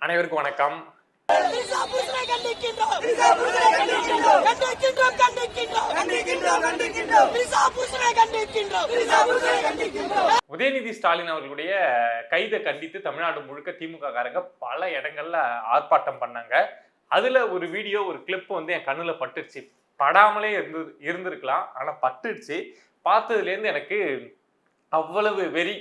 அனைவருக்கும் வணக்கம். உதயநிதி ஸ்டாலின் அவர்களுடைய கைதை கண்டித்து தமிழ்நாடு முழுக்க திமுக காரங்க பல இடங்கள்ல ஆர்ப்பாட்டம் பண்ணாங்க. அதுல ஒரு வீடியோ, ஒரு கிளிப் வந்து என் கண்ணுல பட்டுருச்சு. படாமலே இருந்திருக்கலாம், ஆனா பட்டுடுச்சு. பார்த்ததுல இருந்து எனக்கு அவ்வளவு வெறி.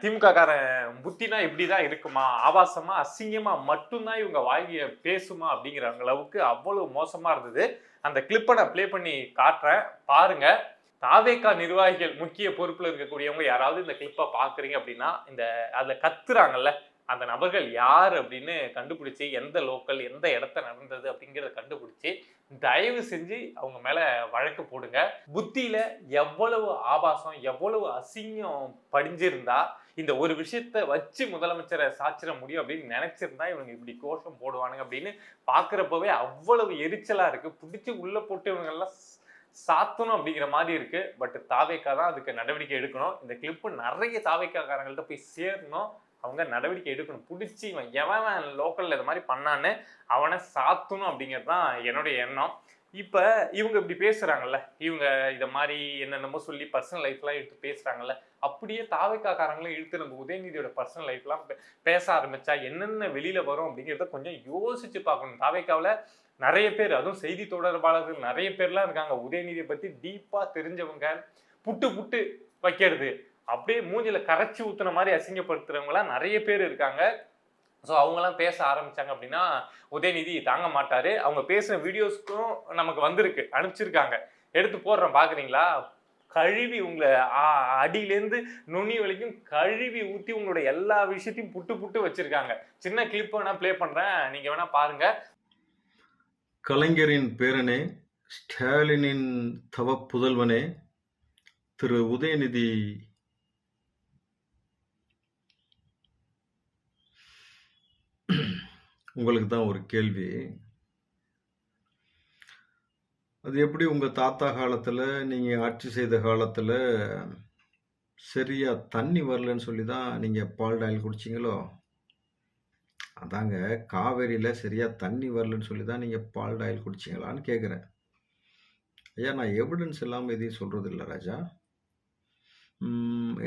திமுக காரன் புத்தினா இப்படிதான் இருக்குமா, ஆபாசமா அசிங்கமா மட்டும்தான் இவங்க வாங்கிய பேசுமா அப்படிங்கிற அளவுக்கு அவ்வளவு மோசமா இருந்தது. அந்த கிளிப்பை நான் பிளே பண்ணி காட்டுறேன், பாருங்க. தாவேகா நிர்வாகிகள், முக்கிய பொறுப்புல இருக்கக்கூடியவங்க யாராவது இந்த கிளிப்பை பாக்குறீங்க அப்படின்னா, இந்த அதுல கத்துறாங்கல்ல அந்த நபர்கள் யார் அப்படின்னு கண்டுபிடிச்சு, எந்த லோக்கல், எந்த இடத்த நடந்தது அப்படிங்கிறத கண்டுபிடிச்சு தயவு செஞ்சு அவங்க மேல வழக்கு போடுங்க. புத்தியில எவ்வளவு ஆபாசம், எவ்வளவு அசிங்கம் படிஞ்சிருந்தா இந்த ஒரு விஷயத்த வச்சு முதலமைச்சரை சாச்சிட முடியும் அப்படின்னு நினைச்சிருந்தா இவங்க இப்படி கோஷம் போடுவானுங்க அப்படின்னு பாக்குறப்பவே அவ்வளவு எரிச்சலா இருக்கு. பிடிச்சி உள்ள போட்டு இவங்க எல்லாம் சாத்தணும் அப்படிங்கிற மாதிரி இருக்கு. பட் தாவேக்கா தான் அதுக்கு நடவடிக்கை எடுக்கணும். இந்த கிளிப்பு நிறைய தாவேக்கா காரங்கள்ட்ட போய் சேரணும். அவங்க நடவடிக்கை எடுக்கணும். பிடிச்சி எவன் லோக்கல்ல இது மாதிரி பண்ணான்னு அவனை சாத்தணும் அப்படிங்கிறது தான் என்னுடைய எண்ணம். இப்போ இவங்க இப்படி பேசுறாங்கல்ல, இவங்க இதை மாதிரி என்னென்னமோ சொல்லி பர்சனல் லைஃப்லாம் எடுத்து பேசுறாங்கல்ல, அப்படியே தாவேக்காரங்களும் இழுத்து நம்ம உதயநிதியோட பர்சனல் லைஃப்லாம் பேச ஆரம்பிச்சா என்னென்ன வெளியில வரும் அப்படிங்கிறத கொஞ்சம் யோசிச்சு பார்க்கணும். தாவேக்காவில் நிறைய பேர், அதுவும் செய்தி தொடர்பாளர்கள் நிறைய பேர்லாம் இருக்காங்க. உதயநிதியை பத்தி டீப்பா தெரிஞ்சவங்க, புட்டு புட்டு வைக்கிறது, அப்படியே மூஞ்சில கரைச்சி ஊத்துன மாதிரி அசிங்கப்படுத்துறவங்கலாம் நிறைய பேர் இருக்காங்க. ஸோ அவங்கெல்லாம் பேச ஆரம்பிச்சாங்க அப்படின்னா உதயநிதி தாங்க மாட்டாரு. அவங்க பேசுன வீடியோஸ்க்கும் நமக்கு வந்திருக்கு, அனுப்பிச்சிருக்காங்க, எடுத்து போடுறோம் பாக்குறீங்களா. கழுவி உங்களை அடியிலேருந்து நுனி வரைக்கும் கழுவி ஊத்தி உங்களோட எல்லா விஷயத்தையும் புட்டு புட்டு வச்சிருக்காங்க. சின்ன கிளிப் வேணா பிளே பண்றேன், நீங்க வேணா பாருங்க. கலைஞரின் பேரனே, ஸ்டாலினின் தவ புதல்வனே திரு உதயநிதி உங்களுக்கு தான் ஒரு கேள்வி. அது எப்படி உங்க தாத்தா காலத்துல, நீங்க ஆட்சி செய்த காலத்துல சரியா தண்ணி வரலன்னு சொல்லி தான் நீங்க பால் டாயில் குடிச்சிங்களோ? அதாங்க, காவேரியில சரியா தண்ணி வரலன்னு சொல்லி தான் நீங்க பால் டாயில் குடிச்சிங்களான்னு கேட்குறேன். ஐயா, நான் எவிடன்ஸ் இல்லாமல் எதையும் சொல்றது இல்லை ராஜா.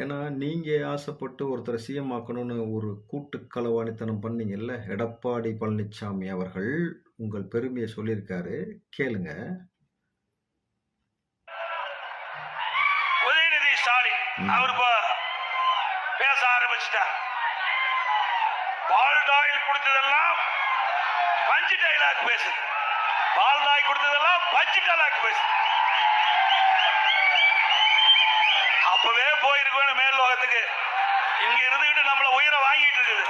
ஏன்னா நீங்கள் ஆசைப்பட்டு ஒருத்தரை சிஎம் ஆக்கணும்னு ஒரு கூட்டு களவாணித்தனம் பண்ணீங்கல்ல, எடப்பாடி பழனிசாமி அவர்கள் உங்கள் பெருமையை சொல்லியிருக்காரு, கேளுங்க. உதயநிதி ஸ்டாலின் அவர் பேச ஆரம்பிச்சுட்டார். பால் டாயில் கொடுத்ததெல்லாம் பஞ்சு டைலாக் பேசுது, பால் டாய் கொடுத்ததெல்லாம் பஞ்சு டைலாக் பேசுது. அப்பவே போயிருக்கணும் மேல் லோகத்துக்கு, இங்க இருந்துகிட்டு நம்மள உயிரை வாங்கிட்டு இருக்குது.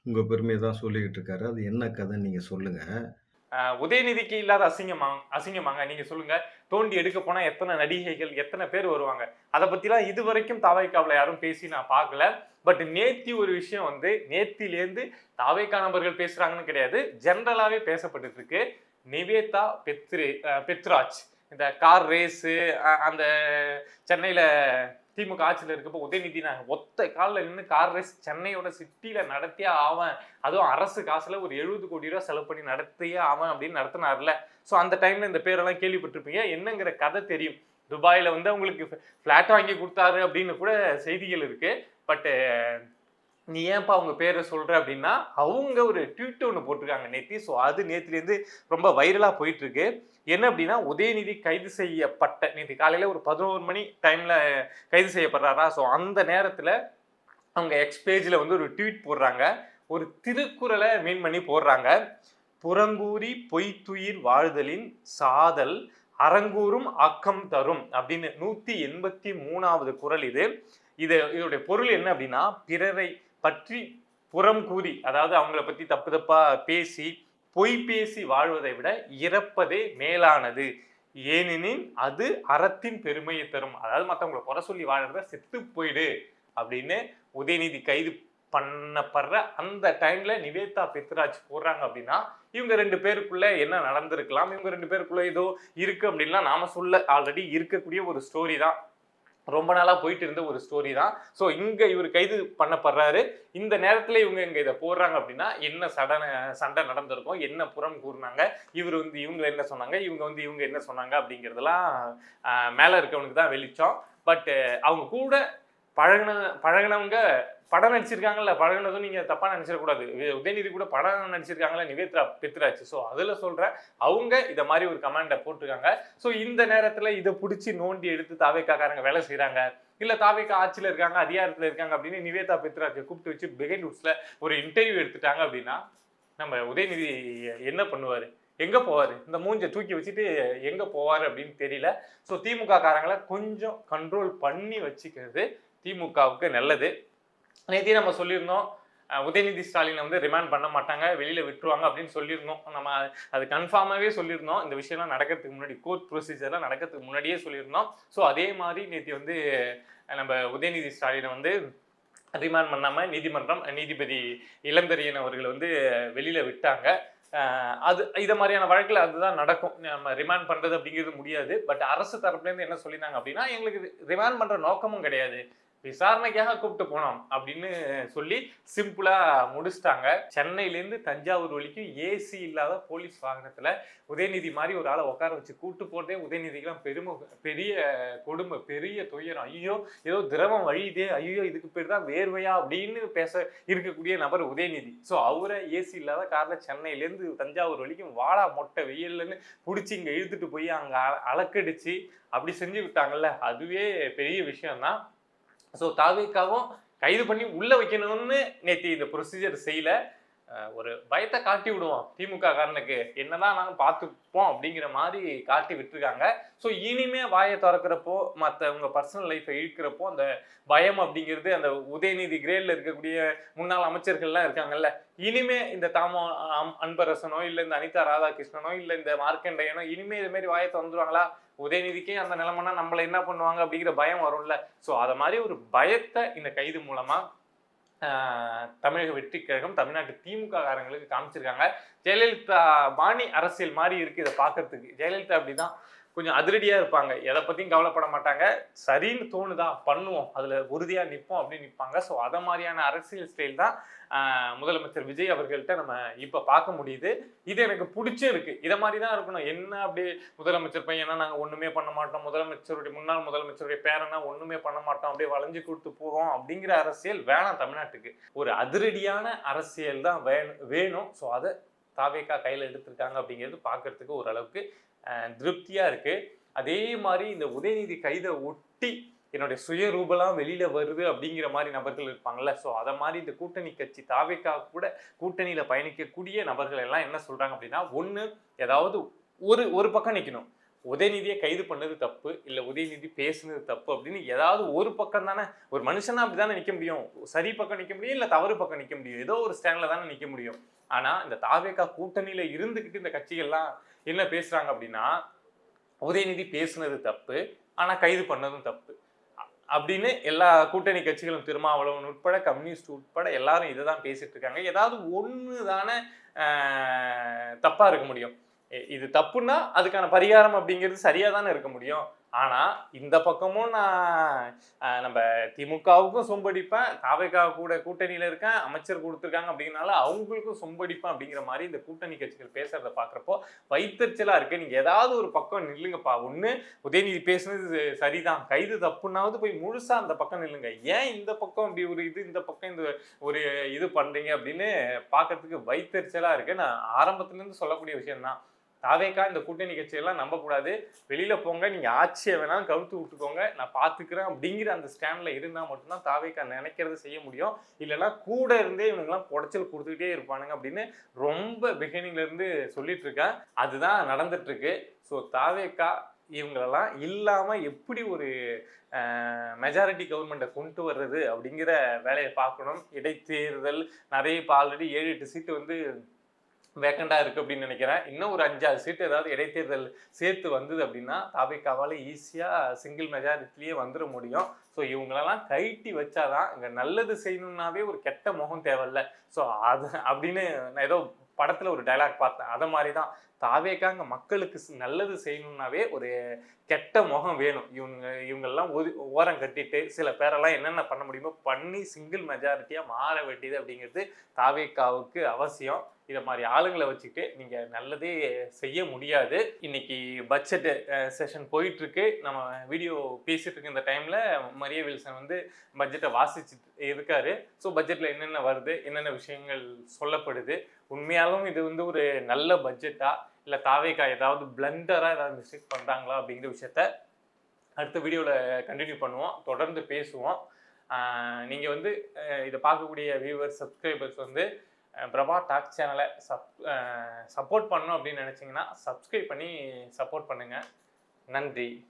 உங்க பெருமையை தான் சொல்லிக்கிட்டு இருக்காரு. அது என்ன கதை நீங்க சொல்லுங்க. உதயநிதிக்கு இல்லாத அசிங்கமாங்க நீங்க சொல்லுங்க. தோண்டி எடுக்க போனா எத்தனை நடிகைகள், எத்தனை பேர் வருவாங்க. அதை பத்திலாம் இது வரைக்கும் தாவேக்காவில் யாரும் பேசி நான் பார்க்கல. பட் நேத்தி ஒரு விஷயம் வந்து, நேத்திலேருந்து தாவேக்கா நபர்கள் பேசுறாங்கன்னு கிடையாது, ஜென்ரலாவே பேசப்பட்டு இருக்கு. நிவேதா பெத்ராஜ் இந்த கார் ரேஸு, அந்த சென்னையில திமுக ஆட்சியில் இருக்கப்போ உதயநிதி நான் ஒத்த காலில் நின்று கார் ரேஸ் சென்னையோட சிட்டியில நடத்தியே ஆவேன், அதுவும் அரசு காசுல ஒரு 70 கோடி ரூபா செலவு பண்ணி நடத்தியே ஆவேன் அப்படின்னு நடத்தினார்ல. ஸோ அந்த டைம்ல இந்த பேரெல்லாம் கேள்விப்பட்டிருப்பீங்க. என்னங்கிற கதை தெரியும். துபாயில வந்து அவங்களுக்கு ஃபிளாட் வாங்கி கொடுத்தாரு அப்படின்னு கூட செய்திகள் இருக்கு. பட் நீ ஏன்பா அவங்க பேரை சொல்ற அப்படின்னா, அவங்க ஒரு ட்வீட் ஒன்று போட்டிருக்காங்க நேத்தி. ஸோ அது நேத்திலேருந்து ரொம்ப வைரலா போயிட்டு இருக்கு. என்ன அப்படின்னா, உதயநிதி கைது செய்யப்பட்ட நேற்று காலையில ஒரு 11 மணி டைம்ல கைது செய்யப்படுறாரா. ஸோ அந்த நேரத்துல அவங்க எக்ஸ் பேஜ்ல வந்து ஒரு ட்வீட் போடுறாங்க, ஒரு திருக்குறளை மீன் பண்ணி போடுறாங்க. புறங்கூறி பொய்த்துயிர் வாழ்தலின் சாதல் அறங்கூறும் ஆக்கம் தரும் அப்படின்னு 183வது குறள் இது. இதோடைய பொருள் என்ன அப்படின்னா, பிறரை பற்றி புறம் கூறி, அதாவது அவங்கள பத்தி தப்பு தப்பா பேசி பொய் பேசி வாழ்வதை விட இறப்பதே மேலானது, ஏனெனில் அது அறத்தின் பெருமையை தரும். அதாவது மற்றவங்களை குறை சொல்லி வாழ்றத செத்து போயிடு அப்படின்னு உதயநிதி கைது பண்ணப்படுற அந்த டைம்ல நிவேதா பெத்ராஜ் போடுறாங்க. அப்படின்னா இவங்க 2 பேருக்குள்ள என்ன நடந்திருக்கலாம், இவங்க 2 பேருக்குள்ள ஏதோ இருக்கு அப்படின்லாம் நாம சொல்ல, ஆல்ரெடி இருக்கக்கூடிய ஒரு ஸ்டோரி தான். ரொம்ப நாளா போயிட்டு இருந்த ஒரு ஸ்டோரி தான். ஸோ இங்க இவர் கைது பண்ணப்படுறாரு. இந்த நேரத்துல இவங்க இங்க இதை போடுறாங்க அப்படின்னா என்ன சண்டை நடந்திருக்கும், என்ன புறம் கூறுனாங்க, இவர் வந்து இவங்க என்ன சொன்னாங்க, இவங்க வந்து இவங்க என்ன சொன்னாங்க அப்படிங்கிறதெல்லாம் மேல இருக்கவனுக்கு தான் வெளிச்சம். பட் அவங்க கூட பழகினவங்க படம் நடிச்சிருக்காங்கல்ல, பழகினதும் நீங்க தப்பா நினைச்சிடக்கூடாது. உதயநிதி கூட படம் நடிச்சிருக்காங்கல்ல நிவேத்ரா பெத்ராஜ். ஸோ அதுல சொல்றேன், அவங்க இத மாதிரி ஒரு கமெண்ட போட்டிருக்காங்க. ஸோ இந்த நேரத்துல இதை பிடிச்சி நோண்டி எடுத்து தாவேக்காரங்க வேலை செய்யறாங்க, இல்ல தாவேக்கா ஆட்சியில இருக்காங்க, அதிகாரத்துல இருக்காங்க அப்படின்னு நிவேதா பெத்ராஜை கூப்பிட்டு வச்சு பிஹைண்ட் வுட்ஸ்ல ஒரு இன்டர்வியூ எடுத்துட்டாங்க அப்படின்னா நம்ம உதயநிதி என்ன பண்ணுவாரு, எங்க போவாரு, இந்த மூஞ்ச தூக்கி வச்சுட்டு எங்க போவாரு அப்படின்னு தெரியல. ஸோ திமுக காரங்களை கொஞ்சம் கண்ட்ரோல் பண்ணி வச்சுக்கிறது திமுகவுக்கு நல்லது. நேத்தியே நம்ம சொல்லியிருந்தோம், உதயநிதி ஸ்டாலினை வந்து ரிமாண்ட் பண்ண மாட்டாங்க, வெளியில விட்டுருவாங்க அப்படின்னு சொல்லியிருந்தோம். நம்ம அது கன்ஃபார்மாகவே சொல்லியிருந்தோம். இந்த விஷயம்லாம் நடக்கிறதுக்கு முன்னாடி, கோர்ட் ப்ரொசீஜர்லாம் நடக்கிறதுக்கு முன்னாடியே சொல்லியிருந்தோம். ஸோ அதே மாதிரி நேற்று வந்து நம்ம உதயநிதி ஸ்டாலினை வந்து ரிமாண்ட் பண்ணாமல் நீதிபதி இளந்தரியன் அவர்கள் வந்து வெளியில விட்டாங்க. அது இதை மாதிரியான வழக்கில் அதுதான் நடக்கும். நம்ம ரிமாண்ட் பண்றது அப்படிங்கிறது முடியாது. பட் அரசு தரப்புலேருந்து என்ன சொல்லியிருந்தாங்க அப்படின்னா, எங்களுக்கு ரிமாண்ட் பண்ற நோக்கமும் கிடையாது, விசாரணைக்காக கூப்பிட்டு போனோம் அப்படின்னு சொல்லி சிம்பிளா முடிச்சிட்டாங்க. சென்னையிலேருந்து தஞ்சாவூர் வரைக்கும் ஏசி இல்லாத போலீஸ் வாகனத்துல உதயநிதி மாதிரி ஒரு ஆளை உட்கார வச்சு கூட்டு போறதே உதயநிதிக்கெல்லாம் பெரிய கொடுமை, பெரிய துயரம். ஐயோ ஏதோ திரவம் வழியுதே, ஐயோ இதுக்கு பேர் தான் வேர்வையா அப்படின்னு பேச இருக்கக்கூடிய நபர் உதயநிதி. ஸோ அவரை ஏசி இல்லாத கார்ல சென்னையிலேருந்து தஞ்சாவூர் வரைக்கும் வாடா மொட்டை வெயில்னு பிடிச்சி இங்க இழுத்துட்டு போய் அங்க அலக்கடிச்சு அப்படி செஞ்சு விட்டாங்கல்ல, அதுவே பெரிய விஷயம்தான். ஸோ தாவேக்காவும் கைது பண்ணி உள்ள வைக்கணும்னு நேற்று இந்த ப்ரொசீஜர் செய்யல. ஒரு பயத்தை காட்டி விடுவோம் திமுக காரனுக்கு, என்னதான் நாங்கள் பார்த்துப்போம் அப்படிங்கிற மாதிரி காட்டி விட்டுருக்காங்க. ஸோ இனிமே வாயை திறக்கிறப்போ, மற்றவங்க பர்சனல் லைஃப்பை இழுக்கிறப்போ அந்த பயம் அப்படிங்கிறது அந்த உதயநிதி கிரேட்ல இருக்கக்கூடிய முன்னாள் அமைச்சர்கள்லாம் இருக்காங்கல்ல, இனிமே இந்த அன்பரசனோ இல்லை இந்த அனிதா ராதாகிருஷ்ணனோ இல்லை இந்த மார்க்கண்டையனோ இனிமே இது மாதிரி வாயை திறந்துருவாங்களா, உதயநிதிக்கே அந்த நிலைமைனா நம்மளை என்ன பண்ணுவாங்க அப்படிங்கிற பயம் வரும்ல. ஸோ அதை மாதிரி ஒரு பயத்தை இந்த கைது மூலமா தமிழக வெற்றி கழகம், தமிழ்நாட்டு திமுக காரங்களுக்கு காமிச்சிருக்காங்க. ஜெயலலிதா பாணி அரசியல் மாதிரி இருக்கு இதை பார்க்கறதுக்கு. ஜெயலலிதா அப்படிதான் கொஞ்சம் அதிரடியா இருப்பாங்க, எதை பத்தியும் கவலைப்பட மாட்டாங்க, சரின்னு தோணுதா பண்ணுவோம், அதுல உறுதியா நிற்போம் அப்படின்னு நிற்பாங்க. ஸோ அதை மாதிரியான அரசியல் ஸ்டைல் தான் முதலமைச்சர் விஜய் அவர்கள்ட்ட நம்ம இப்ப பார்க்க முடியுது. இது எனக்கு பிடிச்சும் இருக்கு. இதை மாதிரி தான் இருக்கணும். என்ன அப்படியே முதலமைச்சர் பையனா நாங்க ஒண்ணுமே பண்ண மாட்டோம், முன்னாள் முதலமைச்சருடைய பேரனா ஒண்ணுமே பண்ண மாட்டோம், அப்படியே வளைஞ்சு கொடுத்து போவோம் அப்படிங்கிற அரசியல் வேணாம் தமிழ்நாட்டுக்கு. ஒரு அதிரடியான அரசியல் தான் வேணும். ஸோ அதை தாவேக்கா கையில எடுத்திருக்காங்க அப்படிங்கிறது பார்க்கறதுக்கு ஓரளவுக்கு திருப்தியா இருக்கு. அதே மாதிரி இந்த உதயநிதி கைதை ஒட்டி என்னுடைய சுயரூபலாம் வெளியில வருது அப்படிங்கிற மாதிரி நபர்கள் இருப்பாங்கல்ல. ஸோ அதை மாதிரி இந்த கூட்டணி கட்சி தாவேக்கா கூட கூட்டணியில பயணிக்கக்கூடிய நபர்கள் எல்லாம் என்ன சொல்றாங்க அப்படின்னா, ஒண்ணு ஏதாவது ஒரு பக்கம் நிக்கணும், உதயநிதியை கைது பண்ணது தப்பு, இல்ல உதயநிதி பேசுனது தப்பு அப்படின்னு ஏதாவது ஒரு பக்கம் தானே, ஒரு மனுஷனா அப்படிதானே நிக்க முடியும். சரி பக்கம் நிக்க முடியும், இல்ல தவறு பக்கம் நிக்க முடியும், ஏதோ ஒரு ஸ்டாண்ட்ல தானே நிக்க முடியும். ஆனா இந்த தாவேக்கா கூட்டணியில இருந்துகிட்டு இந்த கட்சிகள்லாம் என்ன பேசுறாங்க அப்படின்னா, உதயநிதி பேசுனது தப்பு, ஆனா கைது பண்ணதும் தப்பு அப்படின்னு எல்லா கூட்டணி கட்சிகளும், திருமாவளவன் உட்பட, கம்யூனிஸ்ட் உட்பட எல்லாரும் இதை தான் பேசிட்டு இருக்காங்க. ஏதாவது ஒன்று தானே தப்பா இருக்க முடியும். இது தப்புன்னா அதுக்கான பரிகாரம் அப்படிங்கிறது சரியா தானே இருக்க முடியும். ஆனா இந்த பக்கமும் நான் நம்ம திமுகவுக்கும் சொம்படிப்பேன், தாவேக்கா கூட கூட்டணியில இருக்கேன், அமைச்சர் கொடுத்துருக்காங்க அப்படிங்கிறனால அவங்களுக்கும் சொம்படிப்பேன் அப்படிங்கிற மாதிரி இந்த கூட்டணி கட்சிகள் பேசுறத பாக்குறப்போ வைத்தறிச்சலா இருக்கு. நீங்க ஏதாவது ஒரு பக்கம் நில்லுங்கப்பா. ஒண்ணு உதயநிதி பேசுனது சரிதான், கைது தப்புன்னாவது போய் முழுசா அந்த பக்கம் நில்லுங்க. ஏன் இந்த பக்கம் இப்படி ஒரு இது, இந்த பக்கம் இந்த ஒரு இது பண்றீங்க அப்படின்னு பாக்குறதுக்கு வைத்தறிச்சலா இருக்கு. நான் ஆரம்பத்துல இருந்து சொல்லக்கூடிய விஷயம் தான், தாவேக்கா இந்த கூட்டணி கட்சியெல்லாம் நம்பக்கூடாது, வெளியில போங்க, நீங்க ஆட்சியை வேணாலும் கவுத்து விட்டுக்கோங்க, நான் பாத்துக்கிறேன் அப்படிங்கிற அந்த ஸ்டாண்ட்ல இருந்தா மட்டும்தான் தாவேக்கா நினைக்கிறது செய்ய முடியும். இல்லைன்னா கூட இருந்தே இவனுங்கெல்லாம் குடைச்சல் கொடுத்துக்கிட்டே இருப்பானுங்க அப்படின்னு ரொம்ப பிகினிங்ல இருந்து சொல்லிட்டு இருக்கேன். அதுதான் நடந்துட்டு இருக்கு. ஸோ தாவேக்கா இவங்களெல்லாம் இல்லாம எப்படி ஒரு மெஜாரிட்டி கவர்மெண்ட்டை கொண்டு வர்றது அப்படிங்கிற வேலையை பார்க்கணும். இடைத்தேர்தல் நிறைய இப்போ ஆல்ரெடி 7-8 சீட்டு வந்து வேக்கண்டா இருக்கு அப்படின்னு நினைக்கிறேன். இன்னும் ஒரு 5-6 சீட்டு ஏதாவது இடைத்தேர்தல் சேர்த்து வந்தது அப்படின்னா தாவேக்காவால ஈஸியா சிங்கிள் மெஜாரிட்டிலேயே வந்துட முடியும். ஸோ இவங்களெல்லாம் கைட்டி வச்சாதான், இங்க நல்லது செய்யணும்னாவே ஒரு கெட்ட முகம் தேவையில்ல. ஸோ அது அப்படின்னு நான் ஏதோ படத்துல ஒரு டைலாக் பார்த்தேன், அதை மாதிரி தான் தாவேக்காங்க மக்களுக்கு நல்லது செய்யணும்னாவே ஒரு கெட்ட முகம் வேணும். இவங்கெல்லாம் ஓரம் கட்டிட்டு சில பேரெல்லாம் என்னென்ன பண்ண முடியுமோ பண்ணி சிங்கிள் மெஜாரிட்டியாக மாற வேண்டியது அப்படிங்கிறது தாவேக்காவுக்கு அவசியம். இதை மாதிரி ஆளுங்களை வச்சுக்கிட்டு நீங்கள் நல்லதே செய்ய முடியாது. இன்னைக்கு பட்ஜெட் செஷன் போயிட்டுருக்கு. நம்ம வீடியோ பேசிட்டு இருக்க இந்த டைமில் மரிய வில்சன் வந்து பட்ஜெட்டை வாசிச்சுட்டு இருக்காரு. ஸோ பட்ஜெட்டில் என்னென்ன வருது, என்னென்ன விஷயங்கள் சொல்லப்படுது, உண்மையாலும் இது வந்து ஒரு நல்ல பட்ஜெட்டா இல்லை தாவேக்கா ஏதாவது பிளண்டராக ஏதாவது மிஸ்டேக் பண்ணுறாங்களா அப்படிங்கிற விஷயத்த அடுத்த வீடியோவில் கண்டினியூ பண்ணுவோம், தொடர்ந்து பேசுவோம். நீங்கள் வந்து இதை பார்க்கக்கூடிய வியூவர்ஸ், சப்ஸ்கிரைபர்ஸ் வந்து பிரபா டாக் சேனலை சப்போர்ட் பண்ணணும் அப்படின்னு நினச்சிங்கன்னா சப்ஸ்கிரைப் பண்ணி சப்போர்ட் பண்ணுங்கள். நன்றி.